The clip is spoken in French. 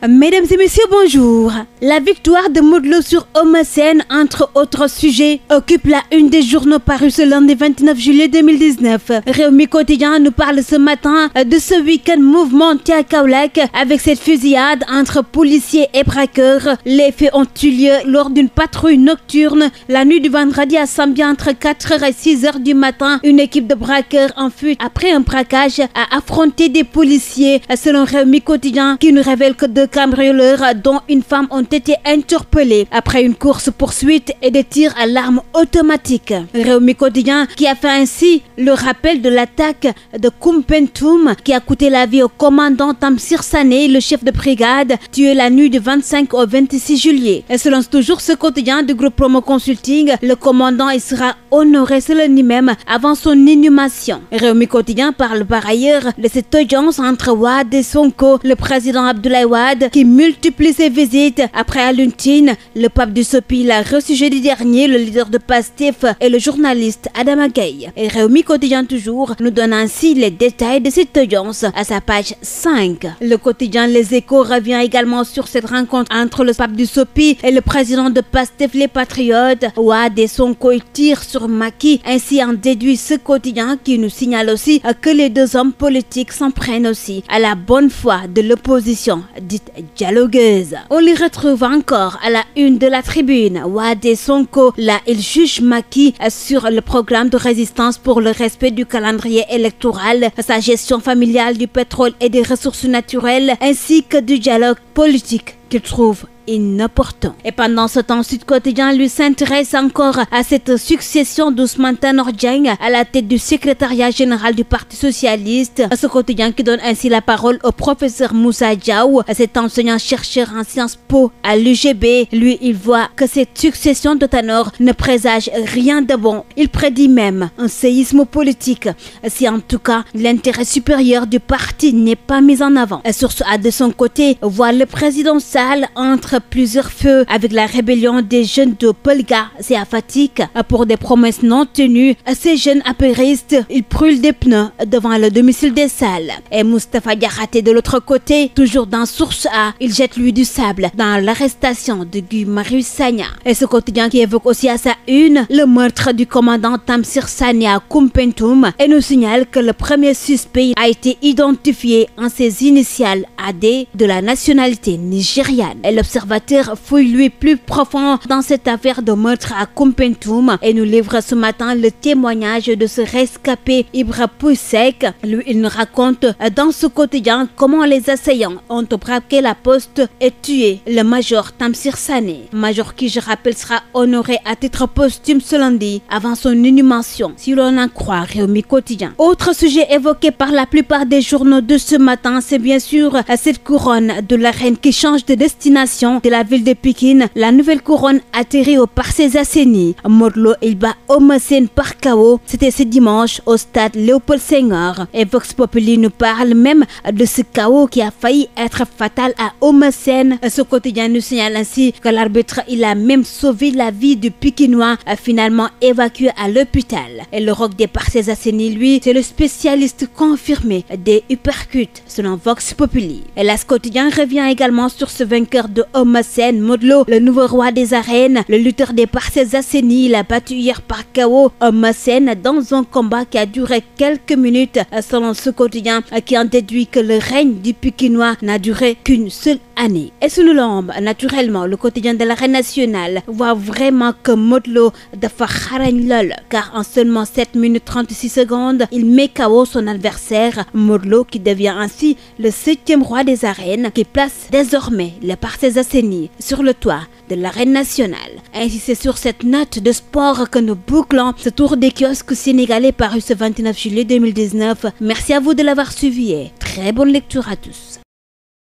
Mesdames et messieurs, bonjour. La victoire de Modou Lo sur Eumeu Sène, entre autres sujets, occupe la une des journaux parus ce lundi 29 juillet 2019. Rewmi Quotidien nous parle ce matin de ce week-end mouvementé à Kaolack avec cette fusillade entre policiers et braqueurs. Les faits ont eu lieu lors d'une patrouille nocturne la nuit du vendredi à samedi entre 4h et 6h du matin. Une équipe de braqueurs en fuite après un braquage a affronté des policiers, selon Rewmi Quotidien, qui nous révèle que deux cambrioleurs dont une femme ont été interpellés après une course-poursuite et des tirs à l'arme automatique. Rewmi Quotidien qui a fait ainsi le rappel de l'attaque de Koumpentoum qui a coûté la vie au commandant Tamsir Sané, le chef de brigade, tué la nuit du 25 au 26 juillet. Et selon toujours ce quotidien du groupe Promo Consulting, le commandant il sera honoré ce lundi même avant son inhumation. Rewmi Quotidien parle par ailleurs de cette audience entre Wade et Sonko, le président Abdoulaye Wade qui multiplie ses visites après Alioune Tine. Le pape du Sopi l'a reçu jeudi dernier, le leader de Pastef et le journaliste Adama Gaye. Et Rewmi Quotidien toujours nous donne ainsi les détails de cette audience à sa page 5. Le quotidien Les Échos revient également sur cette rencontre entre le pape du Sopi et le président de Pastef les Patriotes. Wade et Sonko tirent sur Macky. Ainsi en déduit ce quotidien qui nous signale aussi que les deux hommes politiques s'en prennent aussi à la bonne foi de l'opposition dite dialogueuse. On les retrouve encore à la une de la Tribune. Wade et Sonko, là, ils jugent Macky sur le programme de résistance pour le respect du calendrier électoral, sa gestion familiale du pétrole et des ressources naturelles, ainsi que du dialogue politique qu'ils trouvent inopportun. Et pendant ce temps, Sud Quotidien lui s'intéresse encore à cette succession d'Ousmane Tanor Dieng à la tête du secrétariat général du Parti Socialiste. Ce quotidien qui donne ainsi la parole au professeur Moussa Diaw, cet enseignant-chercheur en Sciences Po à l'UGB. Lui, il voit que cette succession de Tanor ne présage rien de bon. Il prédit même un séisme politique si en tout cas l'intérêt supérieur du parti n'est pas mis en avant. Source A de son côté voit le président Sall entre plusieurs feux avec la rébellion des jeunes de Polga, c'est à Fatick. Pour des promesses non tenues, ces jeunes apéristes, ils brûlent des pneus devant le domicile des Sall. Et Moustapha Diakhaté de l'autre côté, toujours dans Source A, il jette lui du sable dans l'arrestation de Guy Marius Sagna. Et ce quotidien qui évoque aussi à sa une le meurtre du commandant Tamsir Sané à Koumpentoum et nous signale que le premier suspect a été identifié en ses initiales AD de la nationalité nigériane. Et l'observateur fouille lui plus profond dans cette affaire de meurtre à Koumpentoum et nous livre ce matin le témoignage de ce rescapé Ibra Poussek. Lui, il nous raconte dans ce quotidien comment les assaillants ont braqué la poste et tué le major Tamsir Sané. Major qui, je rappelle, sera honoré à titre posthume ce lundi avant son inhumation, si l'on en croit Rewmi Quotidien. Autre sujet évoqué par la plupart des journaux de ce matin, c'est bien sûr cette couronne de la reine qui change de destination de la ville de Pikine. La nouvelle couronne atterrit au Parcelles Assainies. Modou Lo il bat Eumeu Sène par KO. C'était ce dimanche au stade Léopold Senghor. Et Vox Populi nous parle même de ce KO qui a failli être fatal à Eumeu Sène. Ce quotidien nous signale ainsi que l'arbitre il a même sauvé la vie du Pikinois, finalement évacué à l'hôpital. Et le roc des Parcelles Assainies, lui, c'est le spécialiste confirmé des uppercuts selon Vox Populi. Et là, ce quotidien revient également sur ce vainqueur de Eumeu Sène, Modou Lo, le nouveau roi des arènes, le lutteur des Parcelles Assainies. Il a battu hier par KO Eumeu Sène dans un combat qui a duré quelques minutes, selon ce quotidien qui en déduit que le règne du Pikinois n'a duré qu'une seule année. Et sous l'ombre, naturellement, le quotidien de l'arène nationale voit vraiment que Modou Lo dafa xarañ lol, car en seulement 7 minutes 36 secondes, il met KO son adversaire. Modou Lo qui devient ainsi le 7e roi des arènes, qui place désormais les Parcelles Assainies sur le toit de l'arène nationale. Ainsi, c'est sur cette note de sport que nous bouclons ce tour des kiosques sénégalais paru ce 29 juillet 2019. Merci à vous de l'avoir suivi et très bonne lecture à tous.